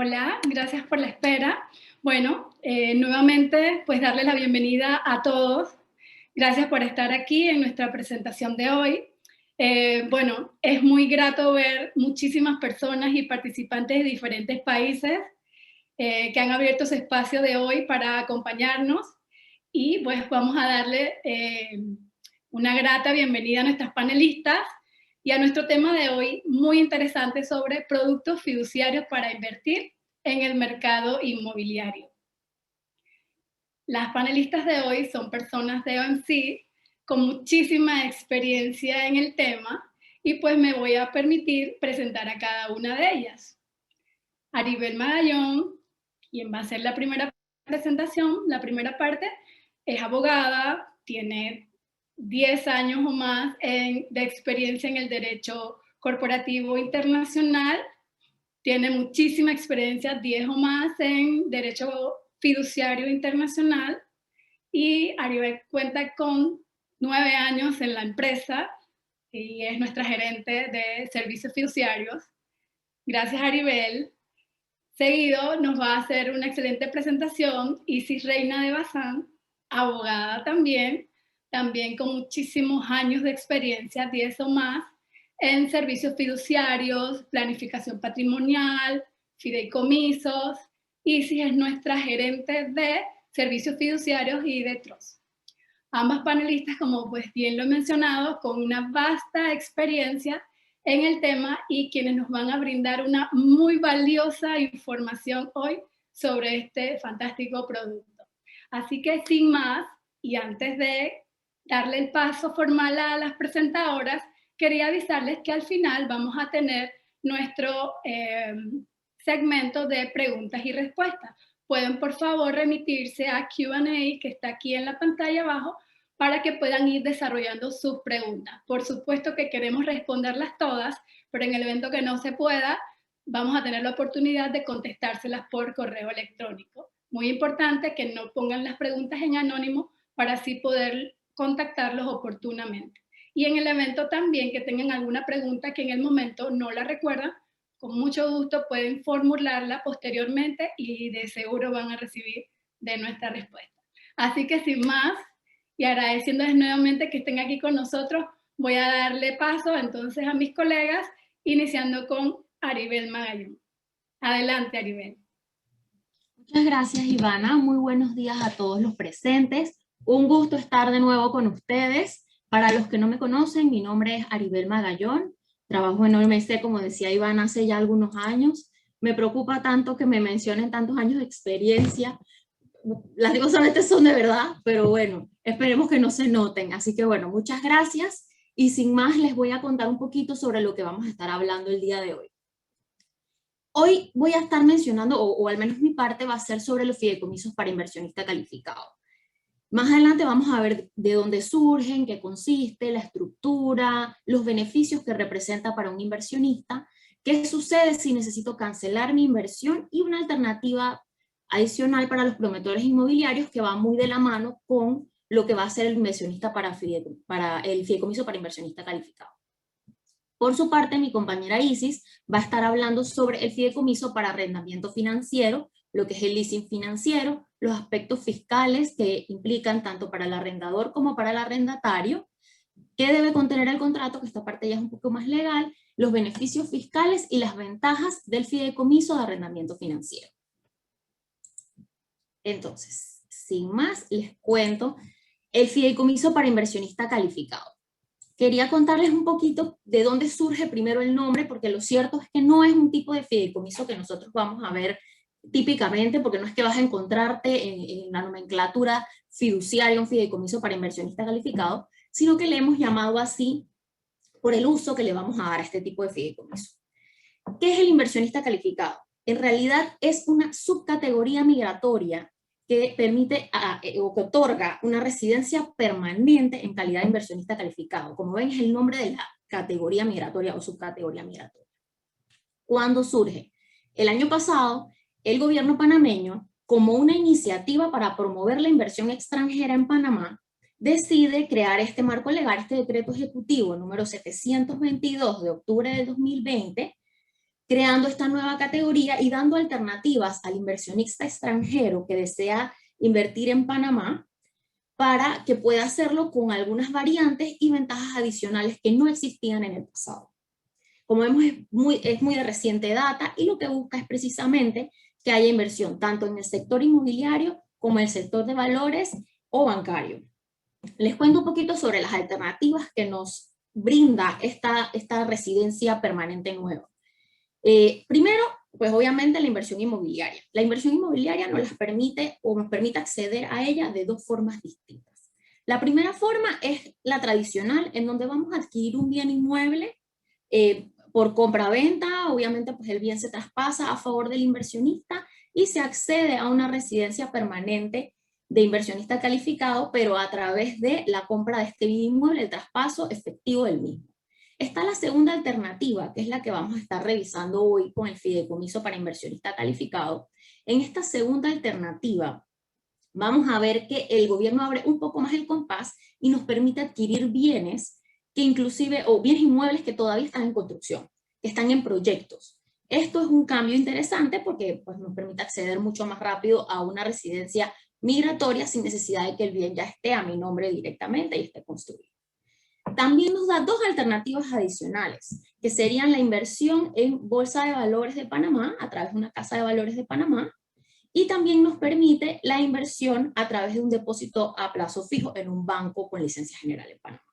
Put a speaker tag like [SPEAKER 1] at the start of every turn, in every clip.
[SPEAKER 1] Hola, gracias por la espera. Bueno, nuevamente, pues darles la bienvenida a todos. Gracias por estar aquí en nuestra presentación de hoy. Bueno, es muy grato ver muchísimas personas y participantes de diferentes países que han abierto su espacio de hoy para acompañarnos y pues vamos a darle una grata bienvenida a nuestras panelistas y a nuestro tema de hoy muy interesante sobre productos fiduciarios para invertir en el mercado inmobiliario. Las panelistas de hoy son personas de OMC con muchísima experiencia en el tema y pues me voy a permitir presentar a cada una de ellas. Aribel Magallón, quien va a hacer la primera presentación, la primera parte, es abogada, tiene 10 años o más de experiencia en el derecho corporativo internacional, tiene muchísima experiencia, 10 o más en derecho fiduciario internacional, y Aribel cuenta con 9 años en la empresa y es nuestra gerente de servicios fiduciarios. Gracias, Aribel. Seguido nos va a hacer una excelente presentación Isis Reina de Bazán, abogada también con muchísimos años de experiencia, 10 o más, en servicios fiduciarios, planificación patrimonial, fideicomisos. Isis es nuestra gerente de servicios fiduciarios y de trust. Ambas panelistas, como pues bien lo he mencionado, con una vasta experiencia en el tema y quienes nos van a brindar una muy valiosa información hoy sobre este fantástico producto. Así que sin más, y antes de darle el paso formal a las presentadoras, quería avisarles que al final vamos a tener nuestro segmento de preguntas y respuestas. Pueden por favor remitirse a Q&A que está aquí en la pantalla abajo para que puedan ir desarrollando sus preguntas. Por supuesto que queremos responderlas todas, pero en el evento que no se pueda, vamos a tener la oportunidad de contestárselas por correo electrónico. Muy importante que no pongan las preguntas en anónimo para así poder contactarlos oportunamente. Y en el evento también que tengan alguna pregunta que en el momento no la recuerdan, con mucho gusto pueden formularla posteriormente y de seguro van a recibir de nuestra respuesta. Así que sin más, y agradeciéndoles nuevamente que estén aquí con nosotros, voy a darle paso entonces a mis colegas, iniciando con Aribel Magallón. Adelante, Aribel.
[SPEAKER 2] Muchas gracias, Ivana. Muy buenos días a todos los presentes. Un gusto estar de nuevo con ustedes. Para los que no me conocen, mi nombre es Aribel Magallón. Trabajo en OMC, como decía Ivana, hace ya algunos años. Me preocupa tanto que me mencionen tantos años de experiencia. Lastimosamente son de verdad, pero bueno, esperemos que no se noten. Así que bueno, muchas gracias. Y sin más, les voy a contar un poquito sobre lo que vamos a estar hablando el día de hoy. Hoy voy a estar mencionando, o al menos mi parte va a ser sobre los fideicomisos para inversionista calificado. Más adelante vamos a ver de dónde surgen, qué consiste, la estructura, los beneficios que representa para un inversionista, qué sucede si necesito cancelar mi inversión y una alternativa adicional para los promotores inmobiliarios que va muy de la mano con lo que va a ser el inversionista para el fideicomiso para inversionista calificado. Por su parte, mi compañera Isis va a estar hablando sobre el fideicomiso para arrendamiento financiero, lo que es el leasing financiero, los aspectos fiscales que implican tanto para el arrendador como para el arrendatario, qué debe contener el contrato, que esta parte ya es un poco más legal, los beneficios fiscales y las ventajas del fideicomiso de arrendamiento financiero. Entonces, sin más, les cuento el fideicomiso para inversionista calificado. Quería contarles un poquito de dónde surge primero el nombre, porque lo cierto es que no es un tipo de fideicomiso que nosotros vamos a ver típicamente, porque no es que vas a encontrarte en la nomenclatura fiduciaria un fideicomiso para inversionista calificado, sino que le hemos llamado así por el uso que le vamos a dar a este tipo de fideicomiso. ¿Qué es el inversionista calificado? En realidad es una subcategoría migratoria que permite o que otorga una residencia permanente en calidad de inversionista calificado. Como ven, es el nombre de la categoría migratoria o subcategoría migratoria. ¿Cuándo surge? El año pasado, el gobierno panameño, como una iniciativa para promover la inversión extranjera en Panamá, decide crear este marco legal, este decreto ejecutivo número 722 de octubre del 2020, creando esta nueva categoría y dando alternativas al inversionista extranjero que desea invertir en Panamá para que pueda hacerlo con algunas variantes y ventajas adicionales que no existían en el pasado. Como vemos, es muy de reciente data y lo que busca es precisamente que haya inversión tanto en el sector inmobiliario como en el sector de valores o bancario. Les cuento un poquito sobre las alternativas que nos brinda esta residencia permanente nueva. Primero, pues obviamente la inversión inmobiliaria. La inversión inmobiliaria nos las permite o nos permite acceder a ella de dos formas distintas. La primera forma es la tradicional, en donde vamos a adquirir un bien inmueble por compra-venta. Obviamente pues el bien se traspasa a favor del inversionista y se accede a una residencia permanente de inversionista calificado, pero a través de la compra de este bien inmueble, el traspaso efectivo del mismo. Está la segunda alternativa, que es la que vamos a estar revisando hoy con el fideicomiso para inversionista calificado. En esta segunda alternativa, vamos a ver que el gobierno abre un poco más el compás y nos permite adquirir bienes que inclusive, o bienes inmuebles que todavía están en construcción, que están en proyectos. Esto es un cambio interesante porque pues, nos permite acceder mucho más rápido a una residencia migratoria sin necesidad de que el bien ya esté a mi nombre directamente y esté construido. También nos da dos alternativas adicionales, que serían la inversión en Bolsa de Valores de Panamá, a través de una casa de valores de Panamá, y también nos permite la inversión a través de un depósito a plazo fijo en un banco con licencia general en Panamá.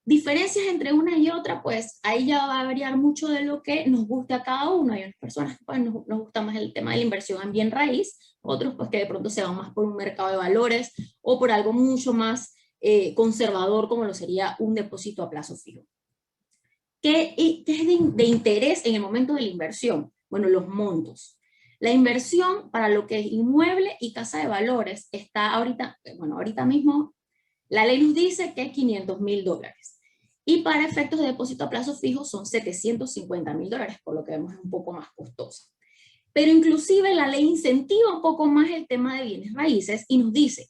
[SPEAKER 2] Diferencias entre una y otra, pues ahí ya va a variar mucho de lo que nos guste a cada uno. Hay unas personas que pues, nos gusta más el tema de la inversión en bien raíz, otros pues que de pronto se van más por un mercado de valores o por algo mucho más conservador como lo sería un depósito a plazo fijo. ¿Qué es de interés en el momento de la inversión? Bueno, los montos. La inversión para lo que es inmueble y casa de valores está ahorita, bueno, ahorita mismo la ley nos dice que es $500,000 y para efectos de depósito a plazo fijo son $750,000, por lo que vemos es un poco más costosa. Pero inclusive la ley incentiva un poco más el tema de bienes raíces y nos dice,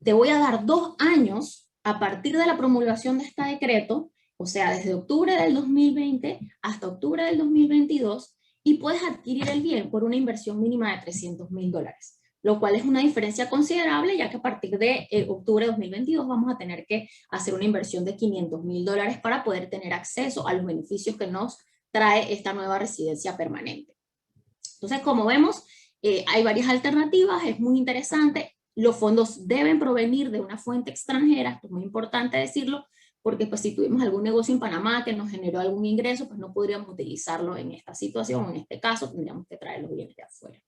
[SPEAKER 2] te voy a dar 2 años a partir de la promulgación de este decreto, o sea, desde octubre del 2020 hasta octubre del 2022, y puedes adquirir el bien por una inversión mínima de $300,000, lo cual es una diferencia considerable, ya que a partir de octubre de 2022 vamos a tener que hacer una inversión de $500,000 para poder tener acceso a los beneficios que nos trae esta nueva residencia permanente. Entonces, como vemos, hay varias alternativas, es muy interesante. Los fondos deben provenir de una fuente extranjera, esto es muy importante decirlo, porque pues si tuvimos algún negocio en Panamá que nos generó algún ingreso, pues no podríamos utilizarlo en esta situación, en este caso tendríamos que traer los bienes de afuera.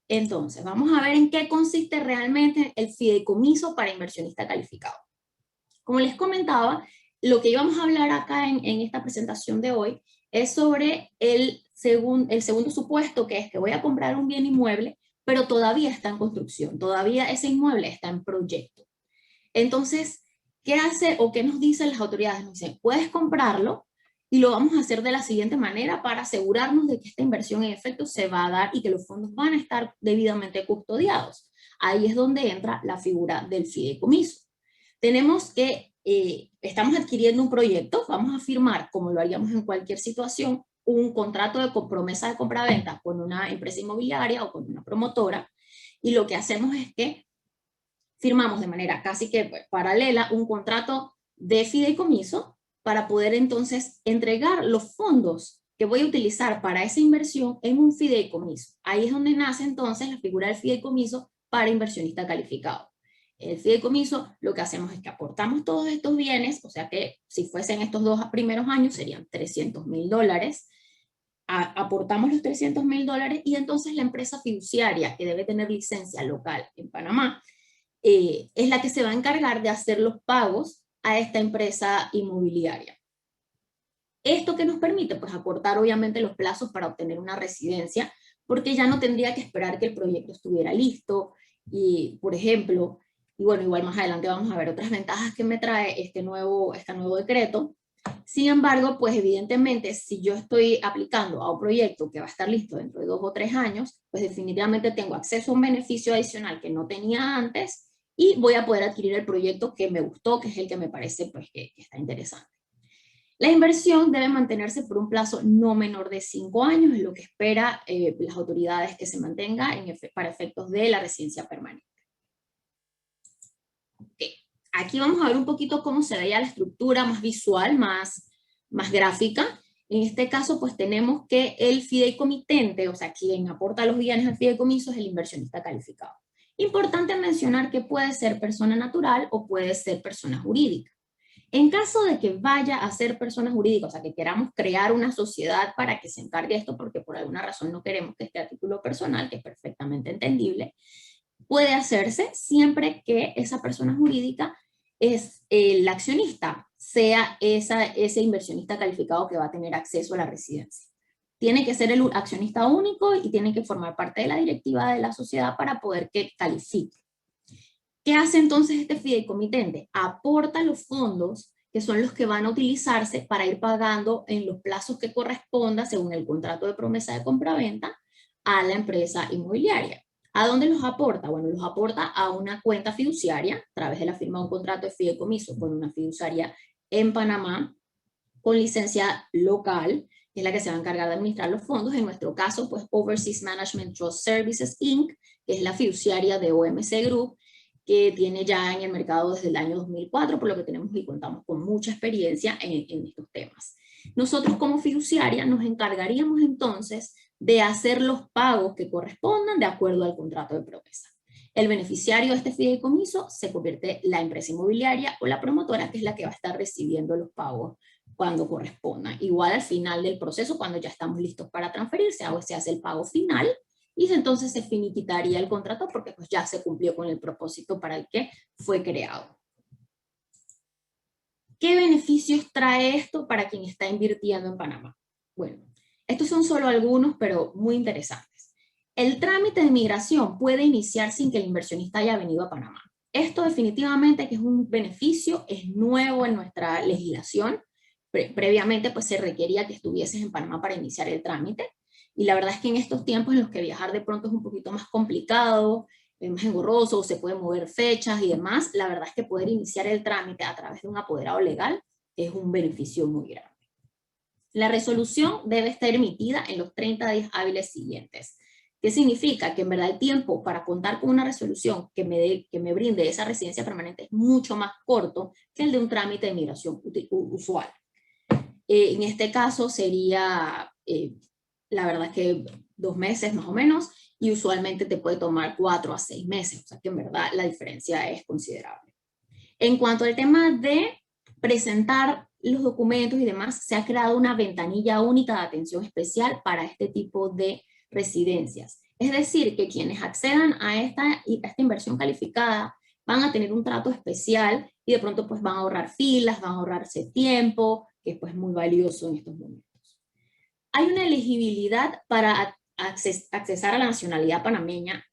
[SPEAKER 2] Entonces, vamos a ver en qué consiste realmente el fideicomiso para inversionista calificado. Como les comentaba, lo que íbamos a hablar acá en esta presentación de hoy es sobre el segundo supuesto, que es que voy a comprar un bien inmueble, pero todavía está en construcción, todavía ese inmueble está en proyecto. Entonces, ¿qué hace o qué nos dicen las autoridades? Nos dicen, puedes comprarlo y lo vamos a hacer de la siguiente manera para asegurarnos de que esta inversión en efecto se va a dar y que los fondos van a estar debidamente custodiados. Ahí es donde entra la figura del fideicomiso. Tenemos que, estamos adquiriendo un proyecto, vamos a firmar, como lo haríamos en cualquier situación, un contrato de promesa de compra-venta con una empresa inmobiliaria o con una promotora, y lo que hacemos es que firmamos de manera casi que paralela un contrato de fideicomiso para poder entonces entregar los fondos que voy a utilizar para esa inversión en un fideicomiso. Ahí es donde nace entonces la figura del fideicomiso para inversionista calificado. El fideicomiso, lo que hacemos es que aportamos todos estos bienes, o sea que si fuesen estos 2 primeros años serían $300,000, aportamos los $300,000 y entonces la empresa fiduciaria que debe tener licencia local en Panamá es la que se va a encargar de hacer los pagos a esta empresa inmobiliaria. ¿Esto qué nos permite? Pues acortar obviamente los plazos para obtener una residencia, porque ya no tendría que esperar que el proyecto estuviera listo, y por ejemplo, y bueno, igual más adelante vamos a ver otras ventajas que me trae este nuevo decreto. Sin embargo, pues evidentemente si yo estoy aplicando a un proyecto que va a estar listo dentro de 2 o 3 años, pues definitivamente tengo acceso a un beneficio adicional que no tenía antes y voy a poder adquirir el proyecto que me gustó, que es el que me parece pues que está interesante. La inversión debe mantenerse por un plazo no menor de 5 años, es lo que espera las autoridades que se mantenga para efectos de la residencia permanente. Okay. Aquí vamos a ver un poquito cómo se veía la estructura más visual, más gráfica. En este caso, pues tenemos que el fideicomitente, o sea, quien aporta los bienes al fideicomiso es el inversionista calificado. Importante mencionar que puede ser persona natural o puede ser persona jurídica. En caso de que vaya a ser persona jurídica, o sea, que queramos crear una sociedad para que se encargue de esto, porque por alguna razón no queremos que esté a título personal, que es perfectamente entendible, puede hacerse siempre que esa persona jurídica es el accionista, sea ese inversionista calificado que va a tener acceso a la residencia. Tiene que ser el accionista único y tiene que formar parte de la directiva de la sociedad para poder que califique. ¿Qué hace entonces este fideicomitente? Aporta los fondos que son los que van a utilizarse para ir pagando en los plazos que corresponda según el contrato de promesa de compraventa a la empresa inmobiliaria. ¿A dónde los aporta? Bueno, los aporta a una cuenta fiduciaria a través de la firma de un contrato de fideicomiso con una fiduciaria en Panamá con licencia local, que es la que se va a encargar de administrar los fondos. En nuestro caso, pues Overseas Management Trust Services Inc., que es la fiduciaria de OMC Group, que tiene ya en el mercado desde el año 2004, por lo que tenemos y contamos con mucha experiencia en estos temas. Nosotros como fiduciaria nos encargaríamos entonces de hacer los pagos que correspondan de acuerdo al contrato de promesa. El beneficiario de este fideicomiso se convierte la empresa inmobiliaria o la promotora, que es la que va a estar recibiendo los pagos cuando correspondan. Igual al final del proceso, cuando ya estamos listos para transferirse, se hace el pago final y entonces se finiquitaría el contrato porque pues ya se cumplió con el propósito para el que fue creado. ¿Qué beneficios trae esto para quien está invirtiendo en Panamá? Bueno, estos son solo algunos, pero muy interesantes. El trámite de migración puede iniciar sin que el inversionista haya venido a Panamá. Esto definitivamente que es un beneficio, es nuevo en nuestra legislación. Previamente pues se requería que estuvieses en Panamá para iniciar el trámite. Y la verdad es que en estos tiempos en los que viajar de pronto es un poquito más complicado, más engorroso, se pueden mover fechas y demás, la verdad es que poder iniciar el trámite a través de un apoderado legal es un beneficio muy grande. La resolución debe estar emitida en los 30 días hábiles siguientes. ¿Qué significa? Que en verdad el tiempo para contar con una resolución que me brinde esa residencia permanente es mucho más corto que el de un trámite de migración usual. En este caso sería, la verdad que 2 meses más o menos, y usualmente te puede tomar 4 a 6 meses, o sea que en verdad la diferencia es considerable. En cuanto al tema de presentar los documentos y demás, se ha creado una ventanilla única de atención especial para este tipo de residencias. Es decir, que quienes accedan a esta inversión calificada van a tener un trato especial y de pronto pues van a ahorrar filas, van a ahorrarse tiempo, que es pues muy valioso en estos momentos. Hay una elegibilidad para accesar a la nacionalidad panameña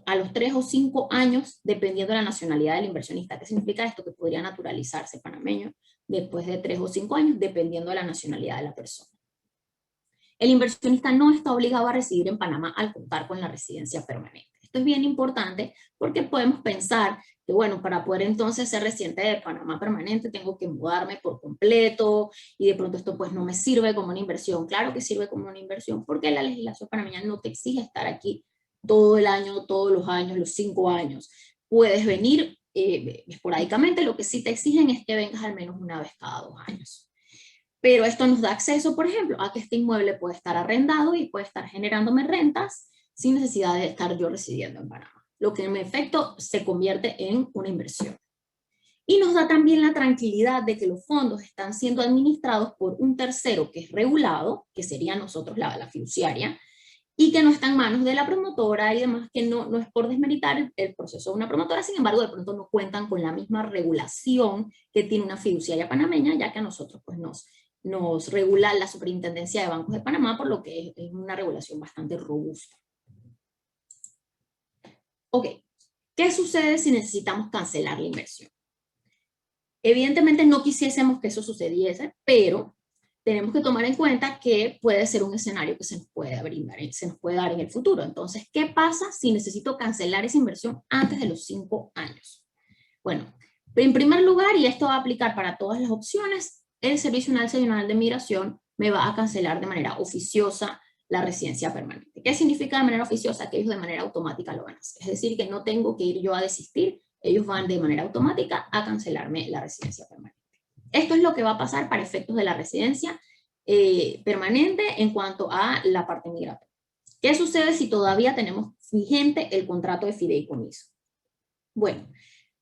[SPEAKER 2] a los 3 o 5 años, dependiendo de la nacionalidad del inversionista. ¿Qué significa esto? Que podría naturalizarse panameño después de 3 o 5 años, dependiendo de la nacionalidad de la persona. El inversionista no está obligado a residir en Panamá al contar con la residencia permanente. Esto es bien importante porque podemos pensar que, bueno, para poder entonces ser residente de Panamá permanente tengo que mudarme por completo y de pronto esto pues no me sirve como una inversión. Claro que sirve como una inversión porque la legislación panameña no te exige estar aquí todo el año, todos los años, los 5 años. Puedes venir esporádicamente, lo que sí te exigen es que vengas al menos una vez cada 2 años. Pero esto nos da acceso, por ejemplo, a que este inmueble puede estar arrendado y puede estar generándome rentas sin necesidad de estar yo residiendo en Panamá, lo que en efecto se convierte en una inversión. Y nos da también la tranquilidad de que los fondos están siendo administrados por un tercero que es regulado, que sería nosotros la fiduciaria, y que no está en manos de la promotora y demás, que no es por desmeritar el proceso de una promotora, sin embargo de pronto no cuentan con la misma regulación que tiene una fiduciaria panameña, ya que a nosotros pues nos regula la Superintendencia de Bancos de Panamá, por lo que es una regulación bastante robusta. Ok, ¿qué sucede si necesitamos cancelar la inversión? Evidentemente no quisiésemos que eso sucediese, pero tenemos que tomar en cuenta que puede ser un escenario que se nos puede brindar, se nos puede dar en el futuro. Entonces, ¿qué pasa si necesito cancelar esa inversión antes de los 5 años? Bueno, en primer lugar, y esto va a aplicar para todas las opciones, el Servicio Nacional de Migración me va a cancelar de manera oficiosa la residencia permanente. ¿Qué significa de manera oficiosa? Que ellos de manera automática lo van a hacer. Es decir, que no tengo que ir yo a desistir, ellos van de manera automática a cancelarme la residencia permanente. Esto es lo que va a pasar para efectos de la residencia permanente en cuanto a la parte migratoria. ¿Qué sucede si todavía tenemos vigente el contrato de fideicomiso? Bueno,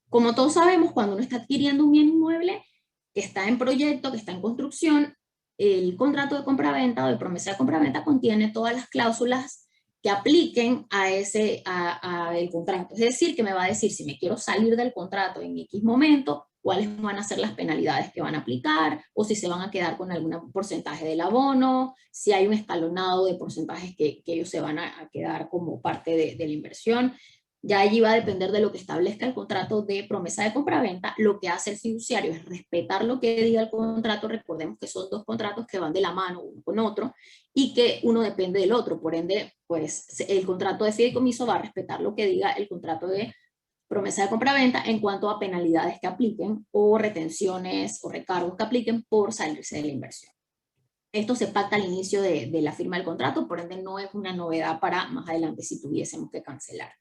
[SPEAKER 2] como todos sabemos, cuando uno está adquiriendo un bien inmueble que está en proyecto, que está en construcción, el contrato de compraventa o de promesa de compraventa contiene todas las cláusulas que apliquen a el contrato. Es decir, que me va a decir si me quiero salir del contrato en X momento, cuáles van a ser las penalidades que van a aplicar, o si se van a quedar con algún porcentaje del abono, si hay un escalonado de porcentajes que ellos se van a quedar como parte de la inversión. Ya allí va a depender de lo que establezca el contrato de promesa de compraventa. Lo que hace el fiduciario es respetar lo que diga el contrato. Recordemos que son dos contratos que van de la mano uno con otro y que uno depende del otro. Por ende, pues el contrato de fideicomiso va a respetar lo que diga el contrato de promesa de compraventa en cuanto a penalidades que apliquen o retenciones o recargos que apliquen por salirse de la inversión. Esto se pacta al inicio de la firma del contrato, por ende no es una novedad para más adelante si tuviésemos que cancelar.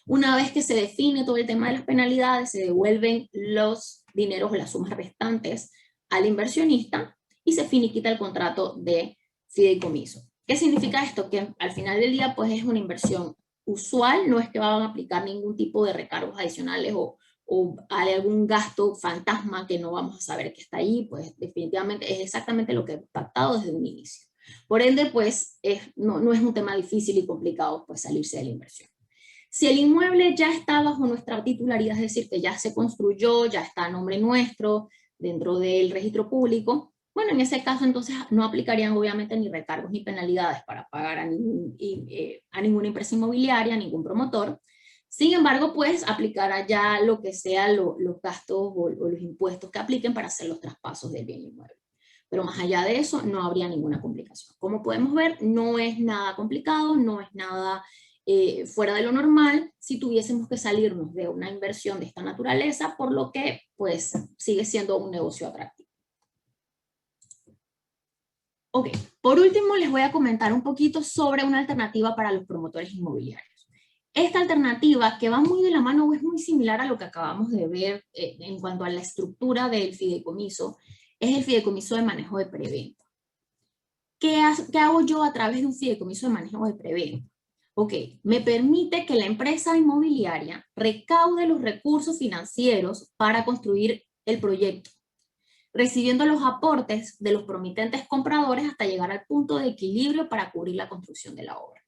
[SPEAKER 2] Una vez que se define todo el tema de las penalidades, se devuelven los dineros o las sumas restantes al inversionista y se finiquita el contrato de fideicomiso. ¿Qué significa esto? Que al final del día pues es una inversión usual, no es que van a aplicar ningún tipo de recargos adicionales o hay algún gasto fantasma que no vamos a saber que está ahí, pues definitivamente es exactamente lo que he pactado desde un inicio. Por ende, pues no es un tema difícil y complicado pues salirse de la inversión. Si el inmueble ya está bajo nuestra titularidad, es decir, que ya se construyó, ya está a nombre nuestro, dentro del registro público, bueno, en ese caso entonces no aplicarían obviamente ni recargos ni penalidades para pagar a ninguna empresa inmobiliaria, a ningún promotor. Sin embargo, pues aplicará ya lo que sea los gastos o los impuestos que apliquen para hacer los traspasos del bien inmueble. Pero más allá de eso, no habría ninguna complicación. Como podemos ver, no es nada complicado, no es nada fuera de lo normal si tuviésemos que salirnos de una inversión de esta naturaleza, por lo que pues sigue siendo un negocio atractivo. Ok, por último les voy a comentar un poquito sobre una alternativa para los promotores inmobiliarios. Esta alternativa, que va muy de la mano o es muy similar a lo que acabamos de ver en cuanto a la estructura del fideicomiso, es el fideicomiso de manejo de preventa. ¿Qué hago yo a través de un fideicomiso de manejo de preventa? Ok, me permite que la empresa inmobiliaria recaude los recursos financieros para construir el proyecto, recibiendo los aportes de los promitentes compradores hasta llegar al punto de equilibrio para cubrir la construcción de la obra.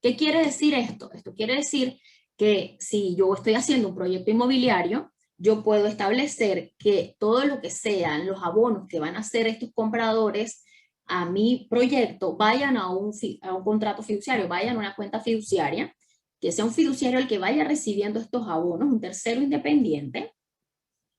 [SPEAKER 2] ¿Qué quiere decir esto? Esto quiere decir que si yo estoy haciendo un proyecto inmobiliario, yo puedo establecer que todo lo que sean los abonos que van a hacer estos compradores a mi proyecto vayan a un contrato fiduciario, vayan a una cuenta fiduciaria, que sea un fiduciario el que vaya recibiendo estos abonos, un tercero independiente,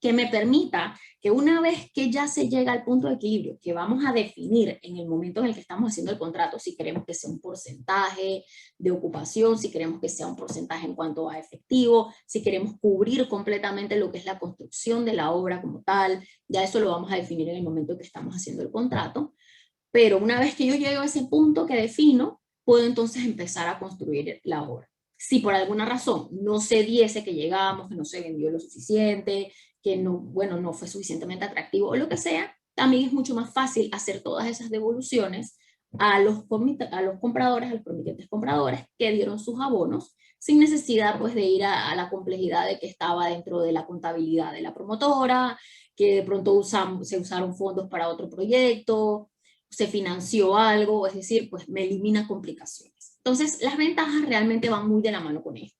[SPEAKER 2] que me permita que una vez que ya se llega al punto de equilibrio, que vamos a definir en el momento en el que estamos haciendo el contrato, si queremos que sea un porcentaje de ocupación, si queremos que sea un porcentaje en cuanto a efectivo, si queremos cubrir completamente lo que es la construcción de la obra como tal, ya eso lo vamos a definir en el momento que estamos haciendo el contrato. Pero una vez que yo llego a ese punto que defino, puedo entonces empezar a construir la obra. Si por alguna razón no se diese que llegamos, que no se vendió lo suficiente, que no, bueno, no fue suficientemente atractivo o lo que sea, también es mucho más fácil hacer todas esas devoluciones a los compradores, a los promitentes compradores que dieron sus abonos, sin necesidad pues de ir a la complejidad de que estaba dentro de la contabilidad de la promotora, que de pronto se usaron fondos para otro proyecto, se financió algo, es decir, pues me elimina complicaciones. Entonces, las ventajas realmente van muy de la mano con esto.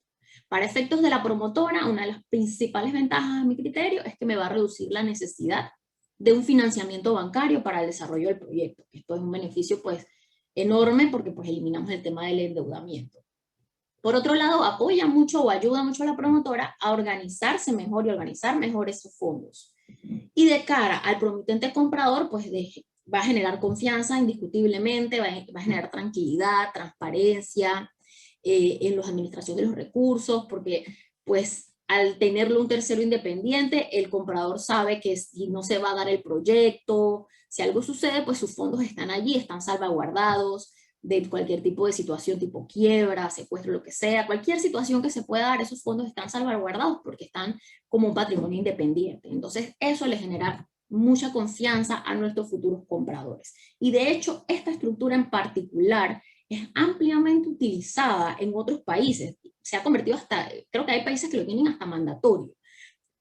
[SPEAKER 2] Para efectos de la promotora, una de las principales ventajas a mi criterio es que me va a reducir la necesidad de un financiamiento bancario para el desarrollo del proyecto. Esto es un beneficio pues enorme porque pues eliminamos el tema del endeudamiento. Por otro lado, apoya mucho o ayuda mucho a la promotora a organizarse mejor y organizar mejor esos fondos. Y de cara al promitente comprador, pues va a generar confianza indiscutiblemente, va a generar tranquilidad, transparencia en la administración de los recursos, porque pues al tenerlo un tercero independiente, el comprador sabe que si no se va a dar el proyecto, si algo sucede, pues sus fondos están allí, están salvaguardados de cualquier tipo de situación, tipo quiebra, secuestro, lo que sea, cualquier situación que se pueda dar, esos fondos están salvaguardados porque están como un patrimonio independiente. Entonces, eso le genera mucha confianza a nuestros futuros compradores. Y de hecho, esta estructura en particular es ampliamente utilizada en otros países. Se ha convertido hasta, creo que hay países que lo tienen hasta mandatorio,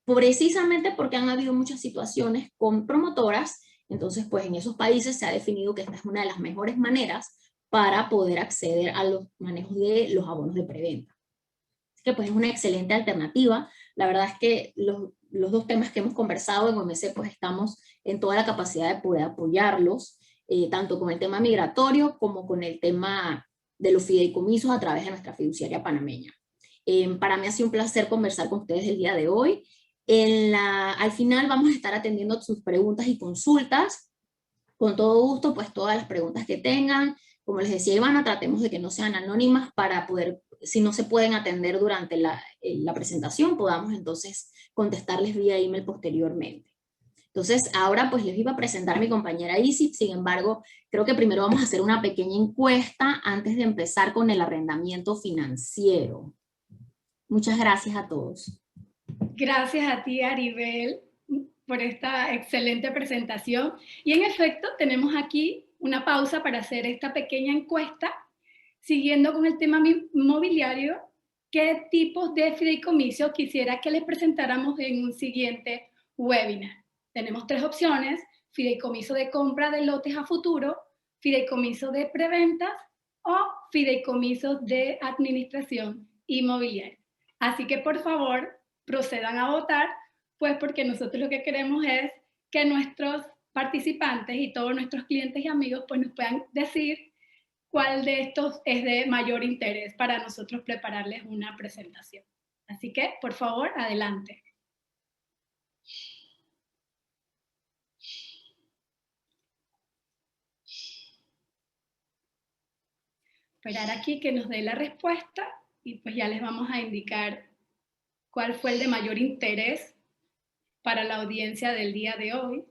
[SPEAKER 2] precisamente porque han habido muchas situaciones con promotoras. Entonces, pues en esos países se ha definido que esta es una de las mejores maneras para poder acceder a los manejos de los abonos de preventa. Así que pues es una excelente alternativa. La verdad es que los dos temas que hemos conversado en OMC, pues estamos en toda la capacidad de poder apoyarlos, tanto con el tema migratorio como con el tema de los fideicomisos a través de nuestra fiduciaria panameña. Para mí ha sido un placer conversar con ustedes el día de hoy. Al final vamos a estar atendiendo sus preguntas y consultas. Con todo gusto, pues todas las preguntas que tengan. Como les decía Ivana, tratemos de que no sean anónimas para poder, si no se pueden atender durante la presentación, podamos entonces contestarles vía email posteriormente. Entonces, ahora pues les iba a presentar a mi compañera Isis, sin embargo, creo que primero vamos a hacer una pequeña encuesta antes de empezar con el arrendamiento financiero. Muchas gracias a todos.
[SPEAKER 1] Gracias a ti, Aribel, por esta excelente presentación. Y en efecto, tenemos aquí una pausa para hacer esta pequeña encuesta, siguiendo con el tema inmobiliario. ¿Qué tipos de fideicomiso quisiera que les presentáramos en un siguiente webinar? Tenemos 3 opciones: fideicomiso de compra de lotes a futuro, fideicomiso de preventas o fideicomiso de administración inmobiliaria. Así que, por favor, procedan a votar, pues porque nosotros lo que queremos es que nuestros participantes y todos nuestros clientes y amigos pues nos puedan decir cuál de estos es de mayor interés para nosotros prepararles una presentación. Así que, por favor, adelante. Esperar aquí que nos dé la respuesta y pues ya les vamos a indicar cuál fue el de mayor interés para la audiencia del día de hoy.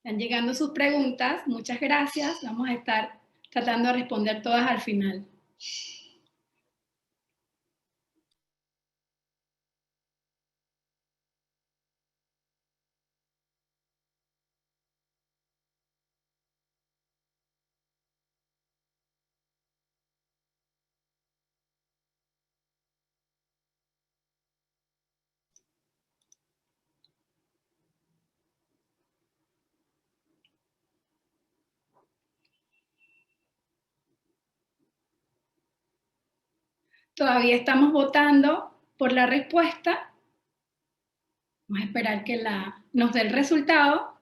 [SPEAKER 1] Están llegando sus preguntas, muchas gracias. Vamos a estar tratando de responder todas al final. Todavía estamos votando por la respuesta. Vamos a esperar que nos dé el resultado.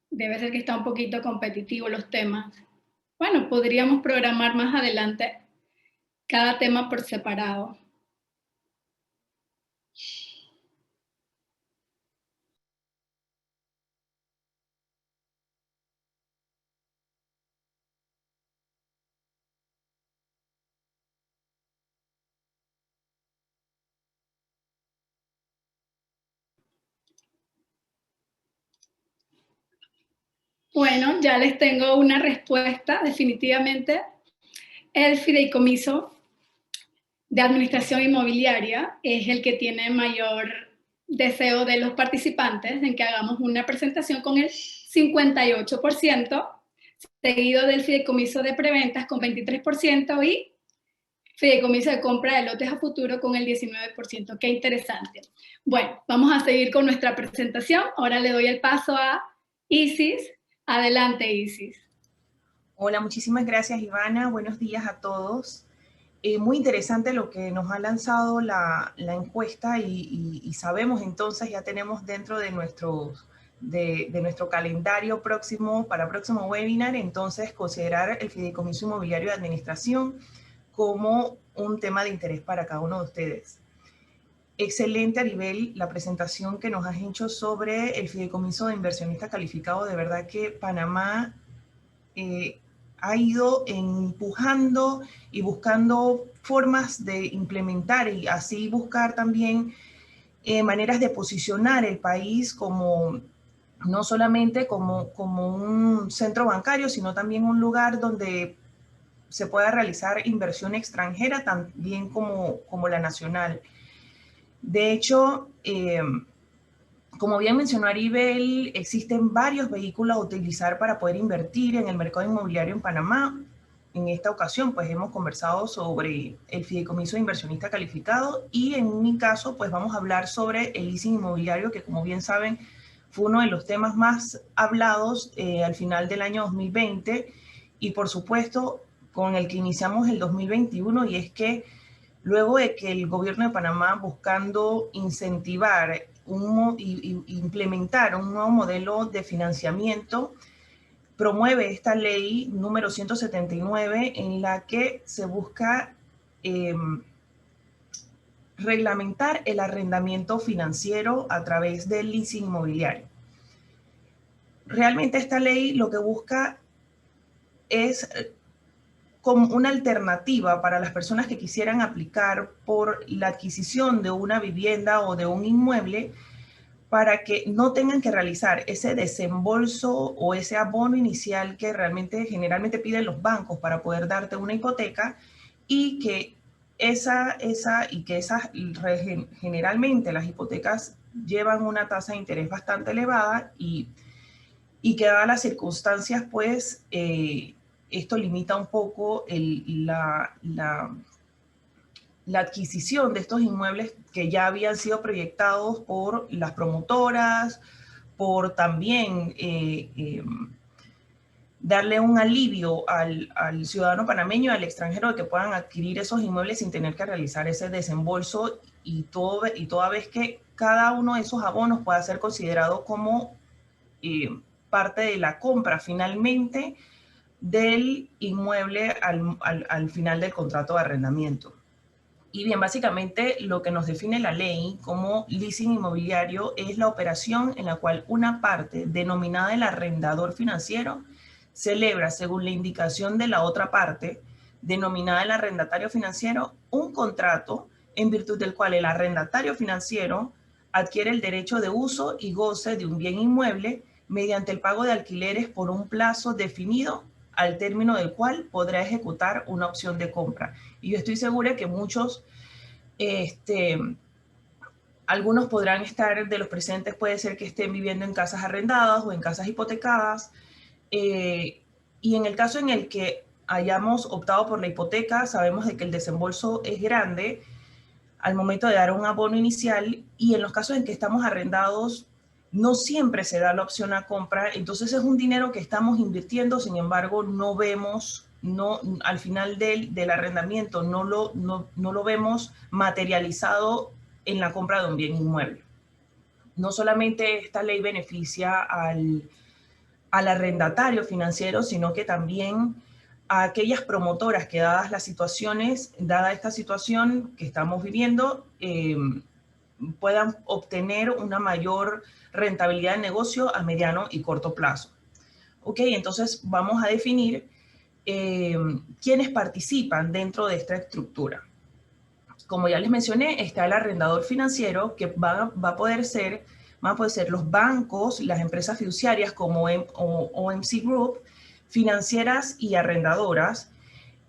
[SPEAKER 1] Debe ser que está un poquito competitivo los temas. Bueno, podríamos programar más adelante cada tema por separado. Bueno, ya les tengo una respuesta. Definitivamente, el fideicomiso de administración inmobiliaria es el que tiene mayor deseo de los participantes en que hagamos una presentación con el 58%, seguido del fideicomiso de preventas con 23% y fideicomiso de compra de lotes a futuro con el 19%. Qué interesante. Bueno, vamos a seguir con nuestra presentación. Ahora le doy el paso a Isis. Adelante, Isis.
[SPEAKER 3] Hola, muchísimas gracias, Ivana. Buenos días a todos. Muy interesante lo que nos ha lanzado la encuesta y sabemos entonces, ya tenemos dentro de nuestro calendario próximo, para próximo webinar, entonces considerar el fideicomiso inmobiliario de administración como un tema de interés para cada uno de ustedes. excelente, Aribel, la presentación que nos has hecho sobre el Fideicomiso de Inversionista Calificado. De verdad que Panamá ha ido empujando y buscando formas de implementar y así buscar también maneras de posicionar el país como no solamente como un centro bancario, sino también un lugar donde se pueda realizar inversión extranjera, también como la nacional. De hecho, como bien mencionó Aribel, existen varios vehículos a utilizar para poder invertir en el mercado inmobiliario en Panamá. En esta ocasión, pues hemos conversado sobre el Fideicomiso de Inversionista Calificado y en mi caso, pues vamos a hablar sobre el leasing inmobiliario, que como bien saben, fue uno de los temas más hablados al final del año 2020 y por supuesto con el que iniciamos el 2021, y es que luego de que el gobierno de Panamá, buscando incentivar y implementar un nuevo modelo de financiamiento, promueve esta ley número 179 en la que se busca reglamentar el arrendamiento financiero a través del leasing inmobiliario. Realmente esta ley lo que busca es como una alternativa para las personas que quisieran aplicar por la adquisición de una vivienda o de un inmueble, para que no tengan que realizar ese desembolso o ese abono inicial que generalmente piden los bancos para poder darte una hipoteca, y que generalmente las hipotecas llevan una tasa de interés bastante elevada y que dadas las circunstancias, pues esto limita un poco la adquisición de estos inmuebles que ya habían sido proyectados por las promotoras, por también darle un alivio al ciudadano panameño, al extranjero, de que puedan adquirir esos inmuebles sin tener que realizar ese desembolso, y toda vez que cada uno de esos abonos pueda ser considerado como parte de la compra finalmente del inmueble al final del contrato de arrendamiento. Y bien, básicamente lo que nos define la ley como leasing inmobiliario es la operación en la cual una parte denominada el arrendador financiero celebra, según la indicación de la otra parte, denominada el arrendatario financiero, un contrato en virtud del cual el arrendatario financiero adquiere el derecho de uso y goce de un bien inmueble mediante el pago de alquileres por un plazo definido, al término del cual podrá ejecutar una opción de compra. Y yo estoy segura que muchos, algunos podrán estar, de los presentes, puede ser que estén viviendo en casas arrendadas o en casas hipotecadas, y en el caso en el que hayamos optado por la hipoteca, sabemos de que el desembolso es grande al momento de dar un abono inicial, y en los casos en que estamos arrendados, no siempre se da la opción a compra. Entonces es un dinero que estamos invirtiendo, sin embargo no vemos, al final del arrendamiento no lo vemos materializado en la compra de un bien inmueble. No solamente esta ley beneficia al arrendatario financiero, sino que también a aquellas promotoras que dada esta situación que estamos viviendo, puedan obtener una mayor rentabilidad de negocio a mediano y corto plazo. Ok, entonces vamos a definir quiénes participan dentro de esta estructura. Como ya les mencioné, está el arrendador financiero, que van a poder ser los bancos, las empresas fiduciarias como OMC Group, financieras y arrendadoras.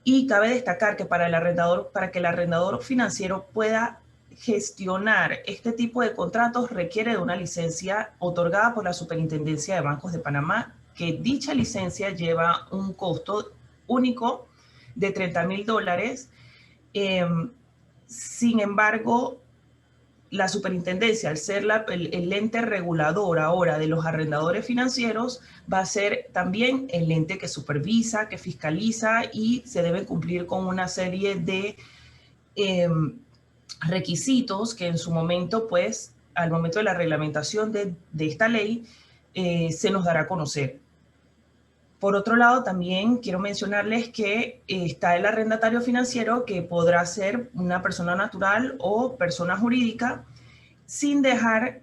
[SPEAKER 3] Y cabe destacar que para que el arrendador financiero pueda gestionar este tipo de contratos, requiere de una licencia otorgada por la Superintendencia de Bancos de Panamá, que dicha licencia lleva un costo único de $30,000. Sin embargo, la superintendencia, al ser el ente regulador ahora de los arrendadores financieros, va a ser también el ente que supervisa, que fiscaliza, y se debe cumplir con una serie de requisitos que en su momento, pues, al momento de la reglamentación de esta ley, se nos dará a conocer. Por otro lado, también quiero mencionarles que está el arrendatario financiero, que podrá ser una persona natural o persona jurídica, sin dejar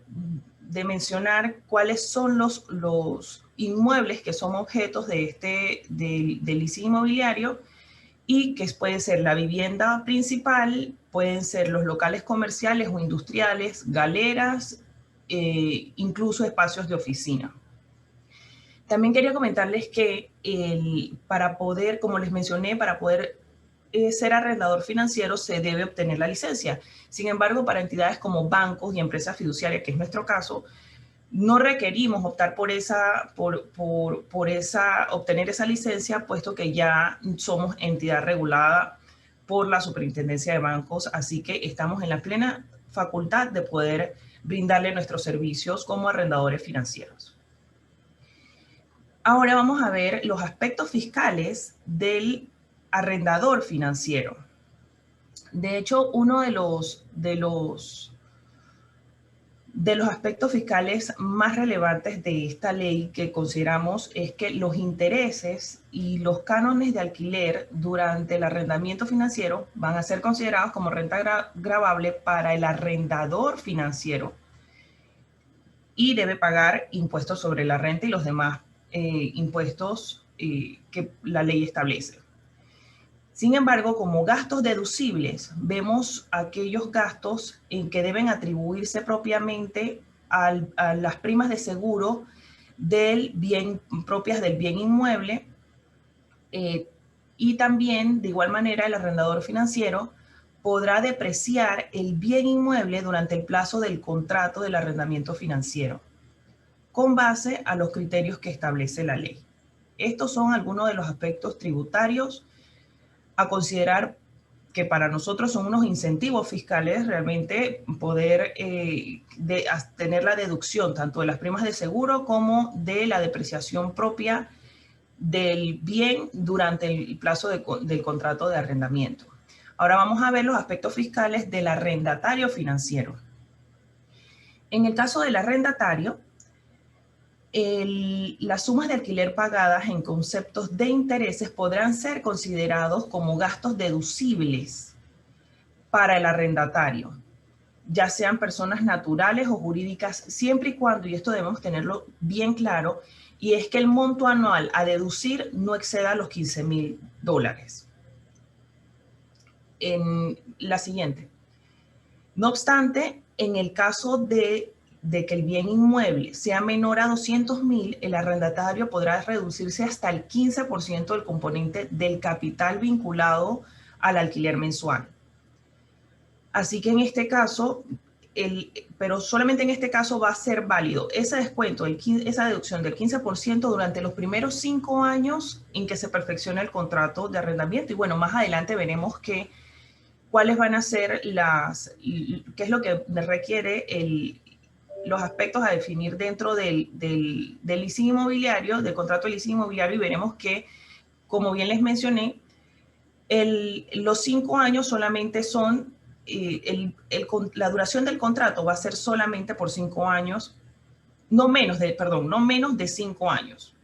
[SPEAKER 3] de mencionar cuáles son los inmuebles que son objetos del leasing inmobiliario, y que puede ser la vivienda principal, pueden ser los locales comerciales o industriales, galeras, incluso espacios de oficina. También quería comentarles que para poder, como les mencioné, para poder ser arrendador financiero se debe obtener la licencia. Sin embargo, para entidades como bancos y empresas fiduciarias, que es nuestro caso, no requerimos optar por obtener esa licencia, puesto que ya somos entidad regulada por la Superintendencia de Bancos, así que estamos en la plena facultad de poder brindarle nuestros servicios como arrendadores financieros. Ahora vamos a ver los aspectos fiscales del arrendador financiero. De hecho, uno de los aspectos fiscales más relevantes de esta ley que consideramos es que los intereses y los cánones de alquiler durante el arrendamiento financiero van a ser considerados como renta gravable para el arrendador financiero y debe pagar impuestos sobre la renta y los demás impuestos que la ley establece. Sin embargo, como gastos deducibles, vemos aquellos gastos en que deben atribuirse propiamente a las primas de seguro propias del bien inmueble, y también, de igual manera, el arrendador financiero podrá depreciar el bien inmueble durante el plazo del contrato del arrendamiento financiero, con base a los criterios que establece la ley. Estos son algunos de los aspectos tributarios a considerar, que para nosotros son unos incentivos fiscales realmente poder tener la deducción tanto de las primas de seguro como de la depreciación propia del bien durante el plazo del contrato de arrendamiento. Ahora vamos a ver los aspectos fiscales del arrendatario financiero. En el caso del arrendatario, las sumas de alquiler pagadas en conceptos de intereses podrán ser considerados como gastos deducibles para el arrendatario, ya sean personas naturales o jurídicas, siempre y cuando, y esto debemos tenerlo bien claro, y es que el monto anual a deducir no exceda los $15,000. En la siguiente. No obstante, en el caso de que el bien inmueble sea menor a 200,000, el arrendatario podrá reducirse hasta el 15% del componente del capital vinculado al alquiler mensual. Así que en este caso, pero solamente en este caso va a ser válido ese descuento, esa deducción del 15% durante los primeros 5 años en que se perfecciona el contrato de arrendamiento. Y bueno, más adelante veremos cuáles van a ser qué es lo que requiere los aspectos a definir dentro del leasing inmobiliario, del contrato de leasing inmobiliario, y veremos que, como bien les mencioné, los 5 años solamente son, la duración del contrato va a ser solamente por 5 años, no menos de 5 años.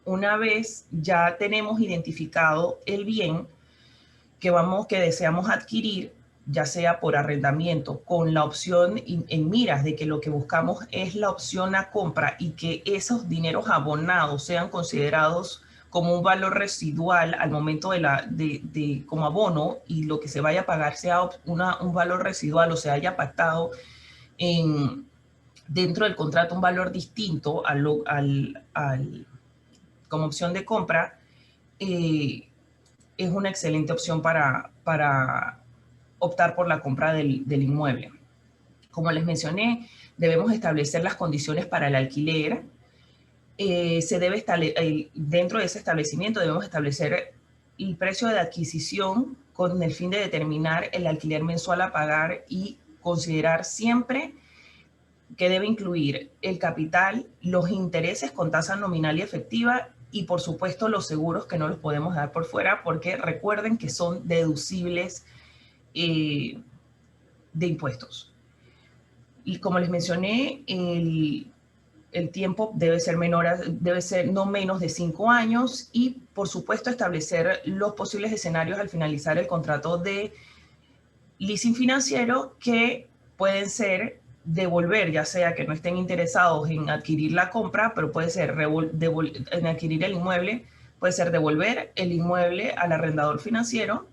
[SPEAKER 3] Una vez ya tenemos identificado el bien que deseamos adquirir, ya sea por arrendamiento, con la opción en miras de que lo que buscamos es la opción a compra y que esos dineros abonados sean considerados como un valor residual al momento como abono, y lo que se vaya a pagar sea un valor residual o se haya pactado dentro del contrato un valor distinto como opción de compra, es una excelente opción para optar por la compra del inmueble. Como les mencioné, debemos establecer las condiciones para el alquiler. Dentro de ese establecimiento debemos establecer el precio de adquisición con el fin de determinar el alquiler mensual a pagar, y considerar siempre que debe incluir el capital, los intereses con tasa nominal y efectiva, y por supuesto los seguros, que no los podemos dar por fuera porque recuerden que son deducibles de impuestos. Y como les mencioné, el tiempo debe ser debe ser no menos de 5 años y, por supuesto, establecer los posibles escenarios al finalizar el contrato de leasing financiero que pueden ser devolver, ya sea que no estén interesados en adquirir la compra, pero puede ser en adquirir el inmueble, puede ser devolver el inmueble al arrendador financiero.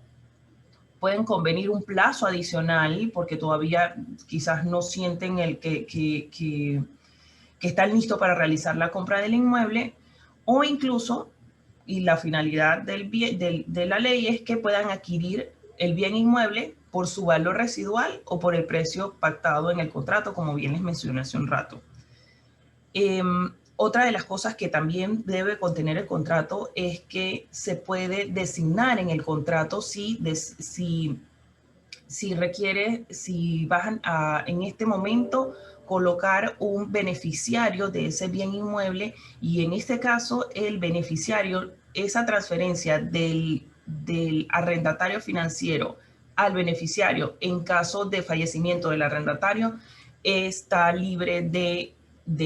[SPEAKER 3] Pueden convenir un plazo adicional porque todavía quizás no sienten que están listos para realizar la compra del inmueble, o incluso, y la finalidad de la ley es que puedan adquirir el bien inmueble por su valor residual o por el precio pactado en el contrato, como bien les mencioné hace un rato. Otra de las cosas que también debe contener el contrato es que se puede designar en el contrato si vas en este momento colocar un beneficiario de ese bien inmueble, y en este caso el beneficiario, esa transferencia del arrendatario financiero al beneficiario en caso de fallecimiento del arrendatario está libre de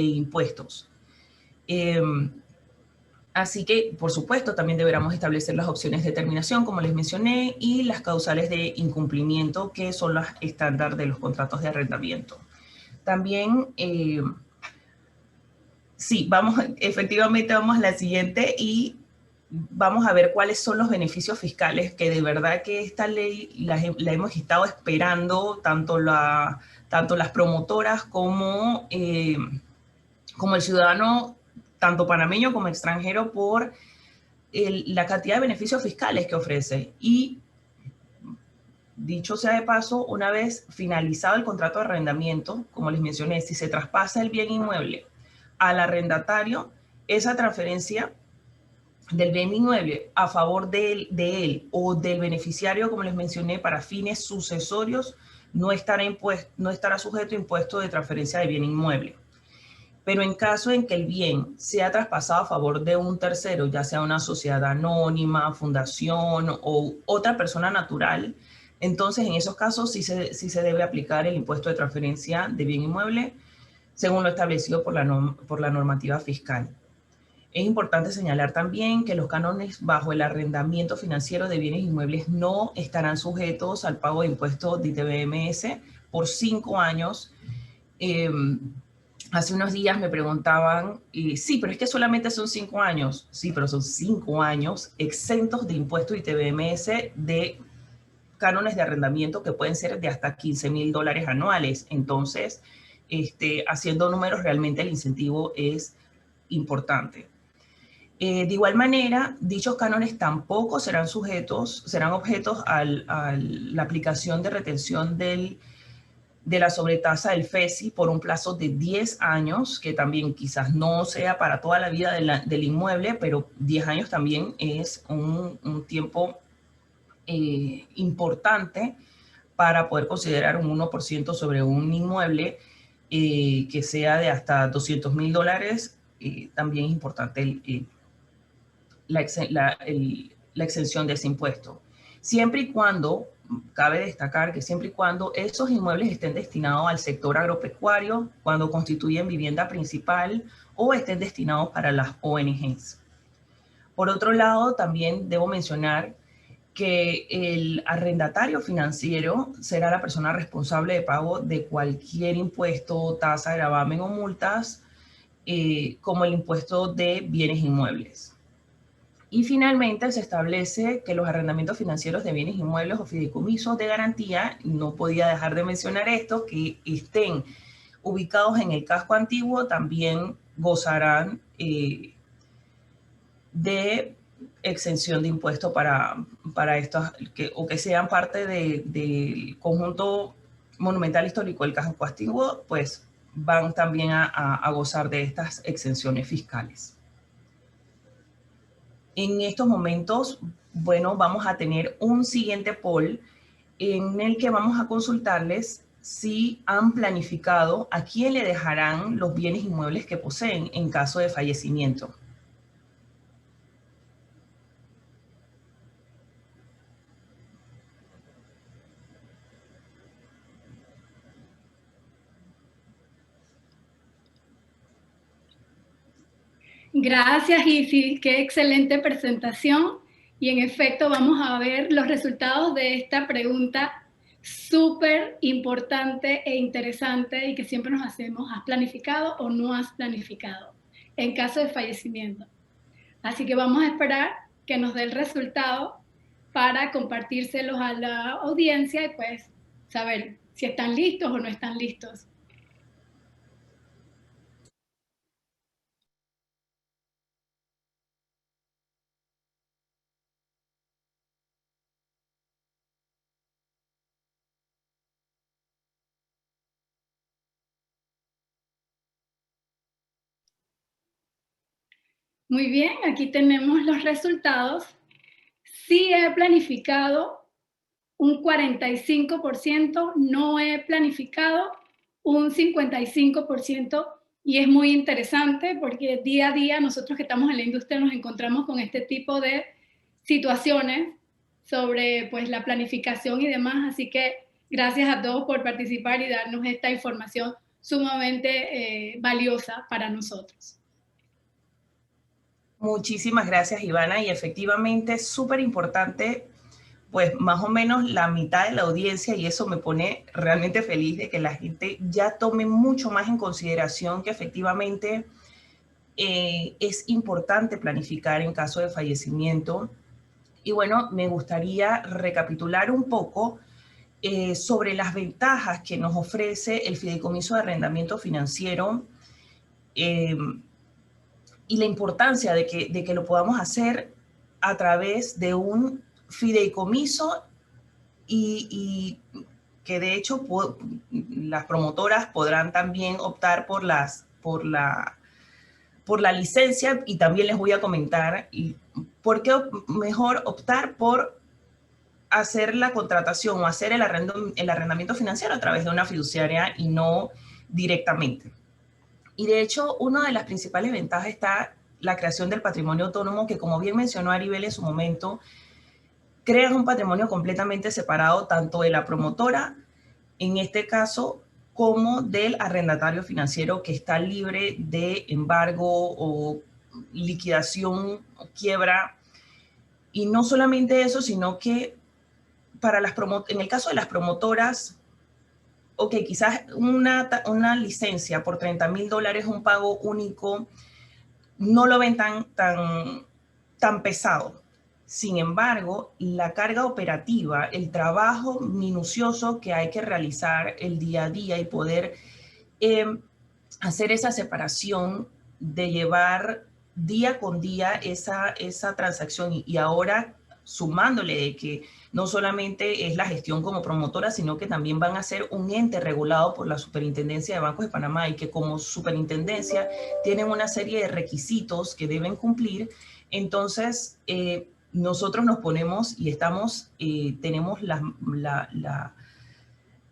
[SPEAKER 3] impuestos. Así que, por supuesto, también deberíamos establecer las opciones de terminación, como les mencioné, y las causales de incumplimiento, que son las estándar de los contratos de arrendamiento. También, sí, efectivamente vamos a la siguiente y vamos a ver cuáles son los beneficios fiscales que de verdad que esta ley la hemos estado esperando, tanto las promotoras como el ciudadano, tanto panameño como extranjero, por la cantidad de beneficios fiscales que ofrece. Y dicho sea de paso, una vez finalizado el contrato de arrendamiento, como les mencioné, si se traspasa el bien inmueble al arrendatario, esa transferencia del bien inmueble a favor de él o del beneficiario, como les mencioné, para fines sucesorios, no estará sujeto a impuesto de transferencia de bien inmueble. Pero en caso en que el bien sea traspasado a favor de un tercero, ya sea una sociedad anónima, fundación o otra persona natural, entonces en esos casos sí se debe aplicar el impuesto de transferencia de bien inmueble según lo establecido por la normativa fiscal. Es importante señalar también que los cánones bajo el arrendamiento financiero de bienes inmuebles no estarán sujetos al pago de impuestos de ITBMS por 5 años. Hace unos días me preguntaban, sí, pero es que solamente son 5 años. Sí, pero son 5 años exentos de impuesto ITBMS de cánones de arrendamiento que pueden ser de hasta $15,000 anuales. Entonces, haciendo números, realmente el incentivo es importante. De igual manera, dichos cánones tampoco serán objetos a la aplicación de retención de la sobretasa del FESI por un plazo de 10 años, que también quizás no sea para toda la vida del inmueble, pero 10 años también es un tiempo importante para poder considerar un 1% sobre un inmueble que sea de hasta $200,000. También es importante la exención de ese impuesto. Siempre y cuando, cabe destacar que siempre y cuando esos inmuebles estén destinados al sector agropecuario, cuando constituyen vivienda principal o estén destinados para las ONGs. Por otro lado, también debo mencionar que el arrendatario financiero será la persona responsable de pago de cualquier impuesto, tasa, gravamen o multas, como el impuesto de bienes inmuebles. Y finalmente se establece que los arrendamientos financieros de bienes inmuebles o fideicomisos de garantía, no podía dejar de mencionar esto, que estén ubicados en el casco antiguo, también gozarán de exención de impuesto para estos, o que sean parte del conjunto monumental histórico del casco antiguo, pues van también a gozar de estas exenciones fiscales. En estos momentos, bueno, vamos a tener un siguiente poll en el que vamos a consultarles si han planificado a quién le dejarán los bienes inmuebles que poseen en caso de fallecimiento.
[SPEAKER 1] Gracias, Isi, qué excelente presentación. Y en efecto vamos a ver los resultados de esta pregunta súper importante e interesante y que siempre nos hacemos: ¿has planificado o no has planificado en caso de fallecimiento? Así que vamos a esperar que nos dé el resultado para compartírselos a la audiencia y pues saber si están listos o no están listos. Muy bien, aquí tenemos los resultados. Sí he planificado un 45%, no he planificado un 55%, y es muy interesante porque día a día nosotros que estamos en la industria nos encontramos con este tipo de situaciones sobre pues la planificación y demás, así que gracias a todos por participar y darnos esta información sumamente valiosa para nosotros.
[SPEAKER 3] Muchísimas gracias, Ivana, y efectivamente es súper importante, pues más o menos la mitad de la audiencia, y eso me pone realmente feliz de que la gente ya tome mucho más en consideración que efectivamente es importante planificar en caso de fallecimiento. Y bueno, me gustaría recapitular un poco sobre las ventajas que nos ofrece el fideicomiso de arrendamiento financiero y la importancia de que lo podamos hacer a través de un fideicomiso y que de hecho las promotoras podrán también optar por la licencia, y también les voy a comentar por qué mejor optar por hacer la contratación o hacer el arrendamiento financiero a través de una fiduciaria y no directamente. Y de hecho, una de las principales ventajas está la creación del patrimonio autónomo, que como bien mencionó Aribel en su momento, creas un patrimonio completamente separado tanto de la promotora, en este caso, como del arrendatario financiero, que está libre de embargo o liquidación o quiebra. Y no solamente eso, sino que en el caso de las promotoras, ok, quizás una licencia por $30,000, un pago único, no lo ven tan pesado. Sin embargo, la carga operativa, el trabajo minucioso que hay que realizar el día a día y poder hacer esa separación de llevar día con día esa transacción, y ahora sumándole de que no solamente es la gestión como promotora, sino que también van a ser un ente regulado por la Superintendencia de Bancos de Panamá, y que como superintendencia tienen una serie de requisitos que deben cumplir. Entonces, nosotros nos ponemos y tenemos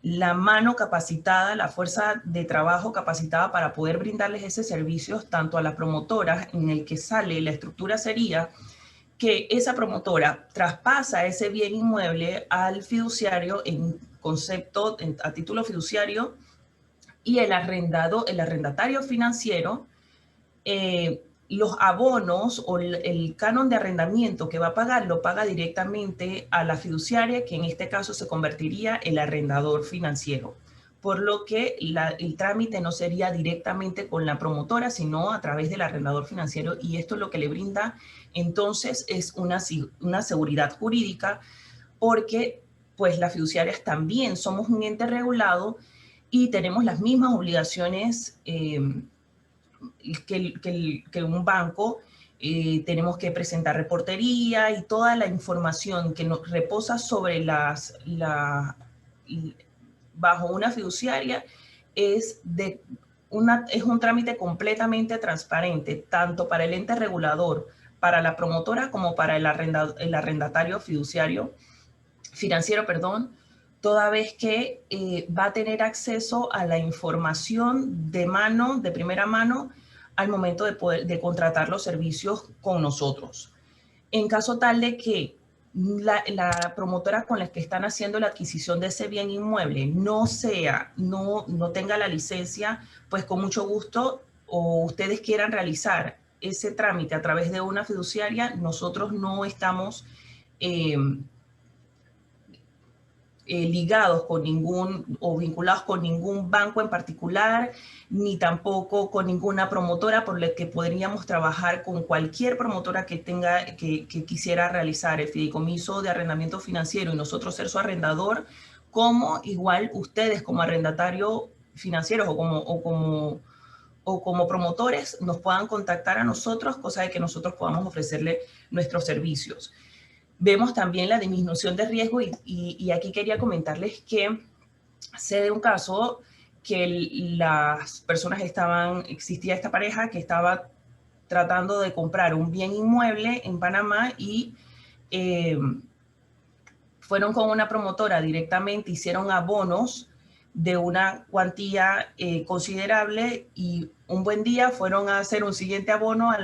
[SPEAKER 3] la mano capacitada, la fuerza de trabajo capacitada para poder brindarles ese servicio tanto a las promotoras, en el que sale la estructura sería que esa promotora traspasa ese bien inmueble al fiduciario en concepto, a título fiduciario, y el arrendatario financiero, los abonos o el canon de arrendamiento que va a pagar, lo paga directamente a la fiduciaria, que en este caso se convertiría en el arrendador financiero. Por lo que el trámite no sería directamente con la promotora, sino a través del arrendador financiero. Y esto lo que le brinda entonces es una seguridad jurídica, porque pues las fiduciarias también somos un ente regulado y tenemos las mismas obligaciones que un banco. Tenemos que presentar reportería y toda la información que nos reposa sobre bajo una fiduciaria es un trámite completamente transparente, tanto para el ente regulador, para la promotora, como para el arrendatario financiero, toda vez que va a tener acceso a la información de primera mano, al momento de contratar los servicios con nosotros. En caso tal de que la promotora con la que están haciendo la adquisición de ese bien inmueble no tenga la licencia, pues con mucho gusto, o ustedes quieran realizar ese trámite a través de una fiduciaria, nosotros no estamos ligados con ningún o vinculados con ningún banco en particular, ni tampoco con ninguna promotora, por la que podríamos trabajar con cualquier promotora que quisiera realizar el fideicomiso de arrendamiento financiero y nosotros ser su arrendador, como igual ustedes como arrendatario financieros o como promotores nos puedan contactar a nosotros, cosa de que nosotros podamos ofrecerle nuestros servicios. Vemos también la disminución de riesgo y aquí quería comentarles que sé de un caso que las personas existía esta pareja que estaba tratando de comprar un bien inmueble en Panamá y fueron con una promotora directamente, hicieron abonos de una cuantía considerable y un buen día fueron a hacer un siguiente abono a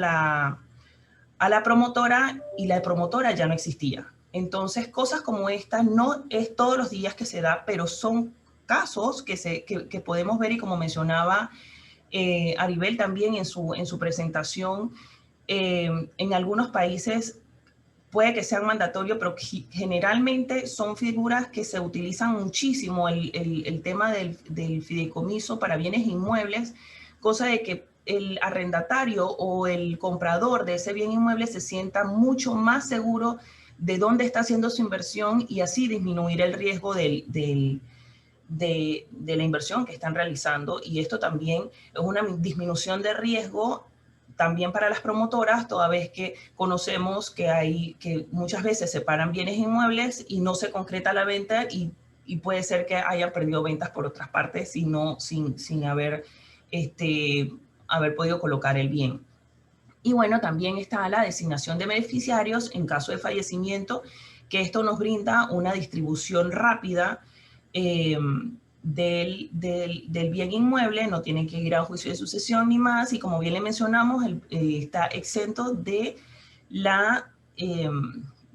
[SPEAKER 3] la promotora y la promotora ya no existía. Entonces, cosas como estas no es todos los días que se da, pero son casos que podemos ver y como mencionaba Aribel también en su presentación, en algunos países puede que sean mandatorios, pero generalmente son figuras que se utilizan muchísimo el tema del fideicomiso para bienes inmuebles, cosa de que el arrendatario o el comprador de ese bien inmueble se sienta mucho más seguro de dónde está haciendo su inversión y así disminuir el riesgo de la inversión que están realizando. Y esto también es una disminución de riesgo también para las promotoras, toda vez que conocemos que muchas veces se paran bienes inmuebles y no se concreta la venta y puede ser que hayan perdido ventas por otras partes sin haber podido colocar el bien. Y bueno, también está la designación de beneficiarios en caso de fallecimiento, que esto nos brinda una distribución rápida del bien inmueble, no tienen que ir a juicio de sucesión ni más, y como bien le mencionamos, está exento del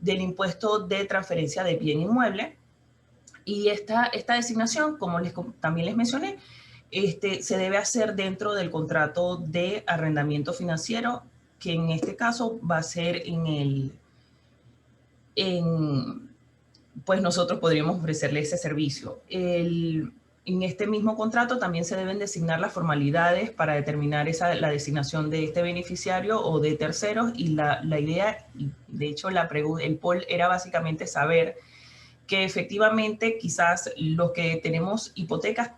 [SPEAKER 3] impuesto de transferencia de bien inmueble. Y esta designación, como también les mencioné, se debe hacer dentro del contrato de arrendamiento financiero, que en este caso va a ser pues nosotros podríamos ofrecerle ese servicio. En este mismo contrato también se deben designar las formalidades para determinar la designación de este beneficiario o de terceros, y la idea, de hecho el poll era básicamente saber que efectivamente quizás los que tenemos hipotecas,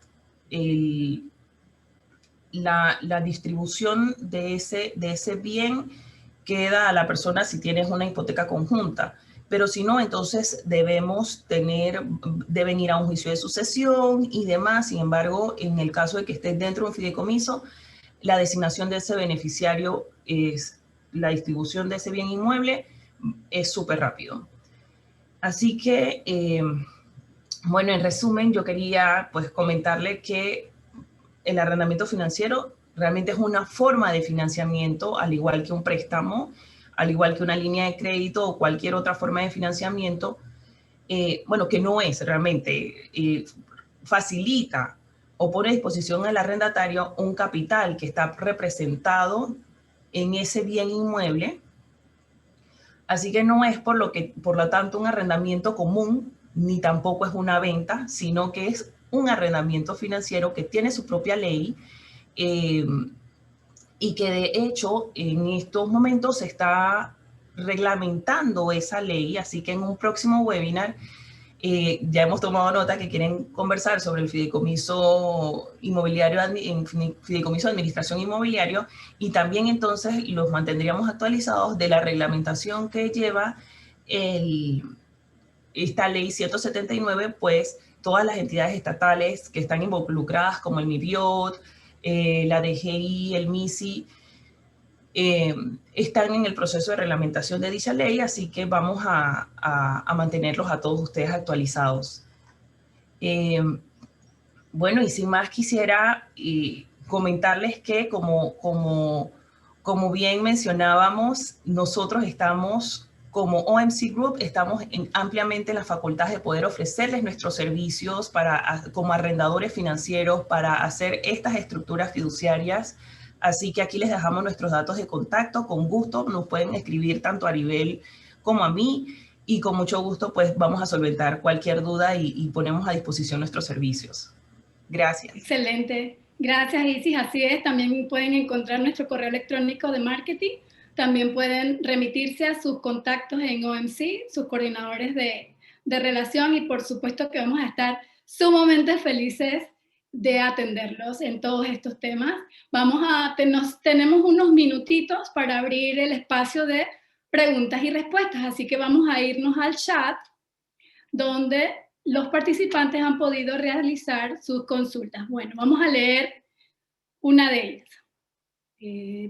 [SPEAKER 3] la distribución de ese bien queda a la persona si tienes una hipoteca conjunta. Pero si no, entonces deben ir a un juicio de sucesión y demás. Sin embargo, en el caso de que estés dentro de un fideicomiso, la designación de ese beneficiario, la distribución de ese bien inmueble es súper rápido. Así que, bueno, en resumen, yo quería pues comentarle que el arrendamiento financiero realmente es una forma de financiamiento, al igual que un préstamo, al igual que una línea de crédito o cualquier otra forma de financiamiento, bueno, que no es realmente, facilita o pone a disposición al arrendatario un capital que está representado en ese bien inmueble. Así que no es por lo tanto un arrendamiento común, ni tampoco es una venta, sino que es un arrendamiento financiero que tiene su propia ley, y que de hecho en estos momentos se está reglamentando esa ley, así que en un próximo webinar ya hemos tomado nota que quieren conversar sobre el fideicomiso inmobiliario, fideicomiso de administración inmobiliario, y también entonces los mantendríamos actualizados de la reglamentación que lleva esta ley 179, pues todas las entidades estatales que están involucradas como el MIBIOT, la DGI, el MISI, están en el proceso de reglamentación de dicha ley, así que vamos a mantenerlos a todos ustedes actualizados. Bueno, y sin más quisiera comentarles que como bien mencionábamos, nosotros estamos como OMC Group, estamos ampliamente en la facultad de poder ofrecerles nuestros servicios como arrendadores financieros para hacer estas estructuras fiduciarias Así que aquí les dejamos nuestros datos de contacto. Con gusto nos pueden escribir tanto a Aribel como a mí, y con mucho gusto pues vamos a solventar cualquier duda y ponemos a disposición nuestros servicios. Gracias.
[SPEAKER 1] Excelente. Gracias, Isis. Así es. También pueden encontrar nuestro correo electrónico de marketing. También pueden remitirse a sus contactos en OMC, sus coordinadores de relación, y por supuesto que vamos a estar sumamente felices de atenderlos en todos estos temas. Tenemos unos minutitos para abrir el espacio de preguntas y respuestas, así que vamos a irnos al chat, donde los participantes han podido realizar sus consultas. Bueno, vamos a leer una de ellas.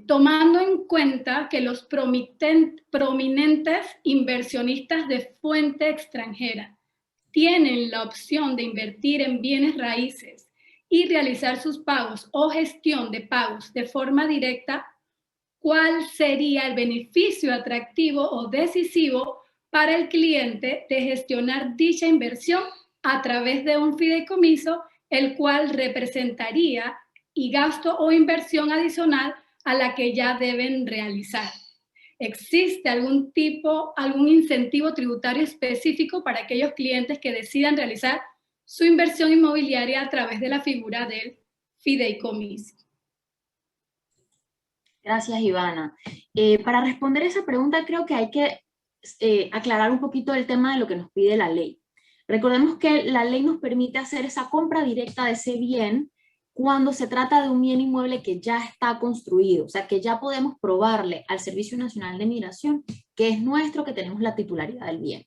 [SPEAKER 1] Tomando en cuenta que los prominentes inversionistas de fuente extranjera tienen la opción de invertir en bienes raíces y realizar sus pagos o gestión de pagos de forma directa, ¿cuál sería el beneficio atractivo o decisivo para el cliente de gestionar dicha inversión a través de un fideicomiso, el cual representaría y gasto o inversión adicional a la que ya deben realizar? ¿Existe algún incentivo tributario específico para aquellos clientes que decidan realizar su inversión inmobiliaria a través de la figura del fideicomiso?
[SPEAKER 2] Gracias, Ivana. Para responder esa pregunta, creo que hay que aclarar un poquito el tema de lo que nos pide la ley. Recordemos que la ley nos permite hacer esa compra directa de ese bien cuando se trata de un bien inmueble que ya está construido, o sea, que ya podemos probarle al Servicio Nacional de Migración que es nuestro, que tenemos la titularidad del bien.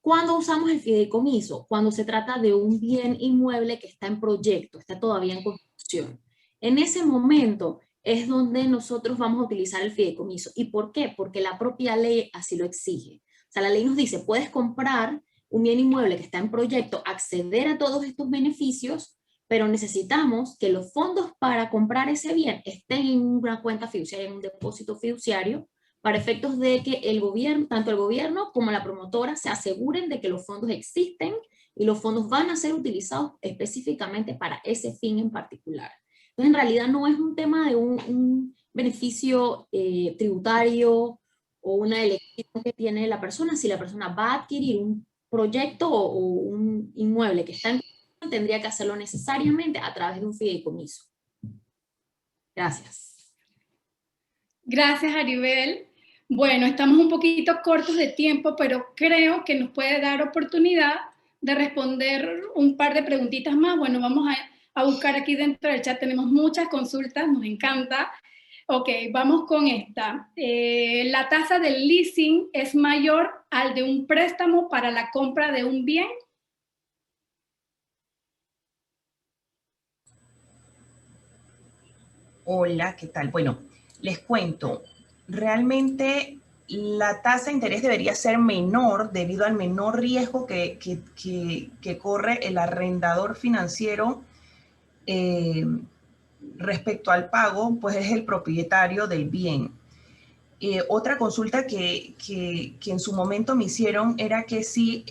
[SPEAKER 2] ¿Cuándo usamos el fideicomiso? Cuando se trata de un bien inmueble que está en proyecto, está todavía en construcción. En ese momento es donde nosotros vamos a utilizar el fideicomiso. ¿Y por qué? Porque la propia ley así lo exige. O sea, la ley nos dice, puedes comprar un bien inmueble que está en proyecto, acceder a todos estos beneficios, pero necesitamos que los fondos para comprar ese bien estén en una cuenta fiduciaria, en un depósito fiduciario, para efectos de que el gobierno, tanto el gobierno como la promotora, se aseguren de que los fondos existen y los fondos van a ser utilizados específicamente para ese fin en particular. Entonces, en realidad no es un tema de un beneficio tributario o una elección que tiene la persona. Si la persona va a adquirir un proyecto o un inmueble que está en construcción, tendría que hacerlo necesariamente a través de un fideicomiso. Gracias.
[SPEAKER 1] Gracias, Aribel. Bueno, estamos un poquito cortos de tiempo, pero creo que nos puede dar oportunidad de responder un par de preguntitas más. Bueno, vamos a buscar aquí dentro del chat, tenemos muchas consultas, nos encanta. Ok, vamos con esta. ¿La tasa del leasing es mayor al de un préstamo para la compra de un bien?
[SPEAKER 3] Hola, ¿qué tal? Bueno, les cuento. Realmente la tasa de interés debería ser menor debido al menor riesgo que corre el arrendador financiero respecto al pago, pues es el propietario del bien. Otra consulta que en su momento me hicieron era que si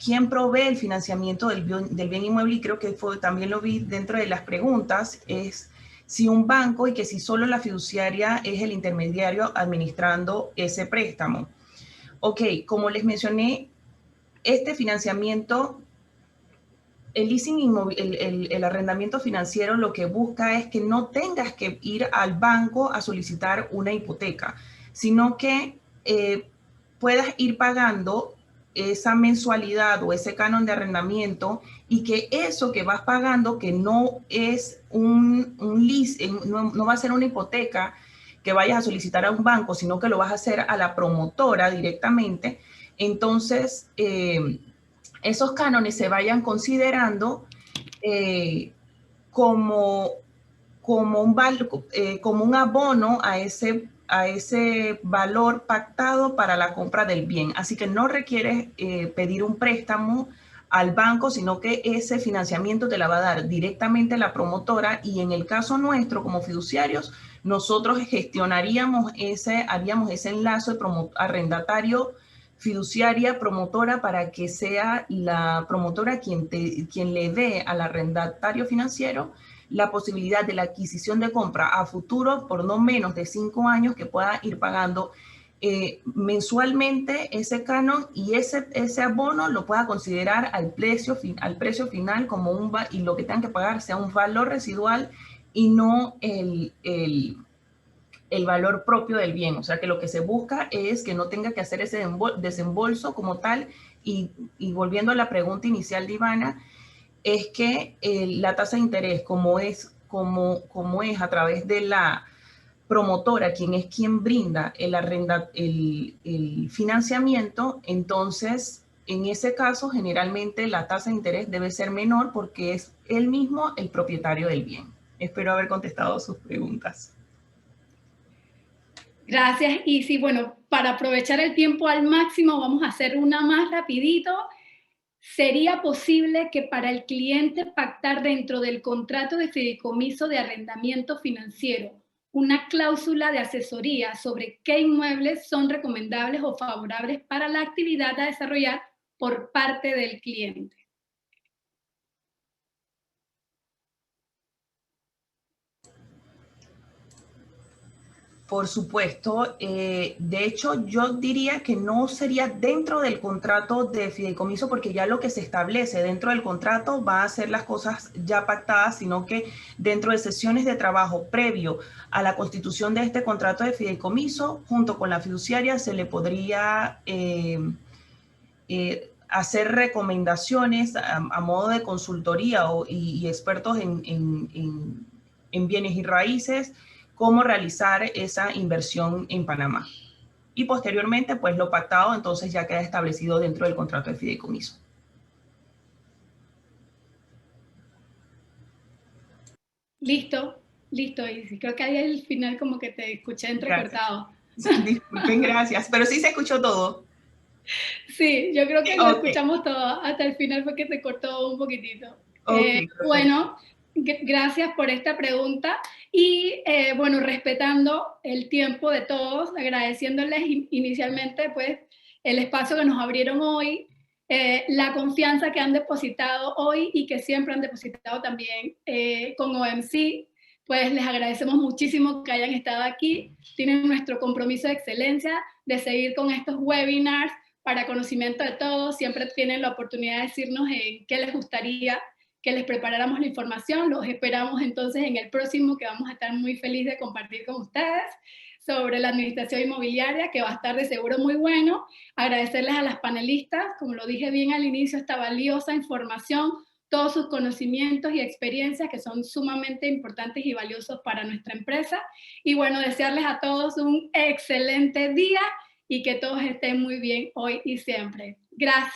[SPEAKER 3] quién provee el financiamiento del bien inmueble, y creo que también lo vi dentro de las preguntas, es si un banco, y que si solo la fiduciaria es el intermediario administrando ese préstamo. Ok, como les mencioné, este financiamiento, el leasing el arrendamiento financiero, lo que busca es que no tengas que ir al banco a solicitar una hipoteca, sino que puedas ir pagando esa mensualidad o ese canon de arrendamiento, y que eso que vas pagando, que no es un lease, no va a ser una hipoteca que vayas a solicitar a un banco, sino que lo vas a hacer a la promotora directamente. Entonces, esos cánones se vayan considerando como un abono a ese valor pactado para la compra del bien. Así que no requieres pedir un préstamo al banco, sino que ese financiamiento te la va a dar directamente la promotora, y en el caso nuestro como fiduciarios, nosotros haríamos ese enlace arrendatario fiduciaria promotora, para que sea la promotora quien le dé al arrendatario financiero la posibilidad de la adquisición de compra a futuro por no menos de 5 años, que pueda ir pagando mensualmente ese canon, y ese abono lo pueda considerar al precio final como y lo que tengan que pagar sea un valor residual y no el valor propio del bien. O sea, que lo que se busca es que no tenga que hacer ese desembolso como tal. Y volviendo a la pregunta inicial de Ivana, es que la tasa de interés, como es a través de la promotora, quien brinda el financiamiento, entonces en ese caso generalmente la tasa de interés debe ser menor porque es él mismo el propietario del bien. Espero haber contestado sus preguntas.
[SPEAKER 1] Gracias. Y sí, bueno, para aprovechar el tiempo al máximo, vamos a hacer una más rapidito. ¿Sería posible que para el cliente pactar dentro del contrato de fideicomiso de arrendamiento financiero una cláusula de asesoría sobre qué inmuebles son recomendables o favorables para la actividad a desarrollar por parte del cliente?
[SPEAKER 3] Por supuesto. De hecho, yo diría que no sería dentro del contrato de fideicomiso, porque ya lo que se establece dentro del contrato va a ser las cosas ya pactadas, sino que dentro de sesiones de trabajo previo a la constitución de este contrato de fideicomiso, junto con la fiduciaria, se le podría hacer recomendaciones a modo de consultoría y expertos en bienes y raíces, cómo realizar esa inversión en Panamá. Y posteriormente, pues lo pactado entonces ya queda establecido dentro del contrato de fideicomiso.
[SPEAKER 1] Listo, listo. Y creo que ahí al final como que te escuché entrecortado.
[SPEAKER 3] Disculpen, gracias. Pero sí se escuchó todo.
[SPEAKER 1] Sí, yo creo que lo
[SPEAKER 3] Okay.
[SPEAKER 1] escuchamos todo. Hasta el final fue que se cortó un poquitito.
[SPEAKER 3] Okay,
[SPEAKER 1] bueno, gracias por esta pregunta. Y bueno, respetando el tiempo de todos, agradeciéndoles inicialmente pues el espacio que nos abrieron hoy, la confianza que han depositado hoy y que siempre han depositado también con OMC. Pues les agradecemos muchísimo que hayan estado aquí. Tienen nuestro compromiso de excelencia de seguir con estos webinars para conocimiento de todos. Siempre tienen la oportunidad de decirnos en qué les gustaría que les preparáramos la información. Los esperamos entonces en el próximo, que vamos a estar muy felices de compartir con ustedes sobre la administración inmobiliaria, que va a estar de seguro muy bueno. Agradecerles a las panelistas, como lo dije bien al inicio, esta valiosa información, todos sus conocimientos y experiencias que son sumamente importantes y valiosos para nuestra empresa. Y bueno, desearles a todos un excelente día y que todos estén muy bien hoy y siempre. Gracias.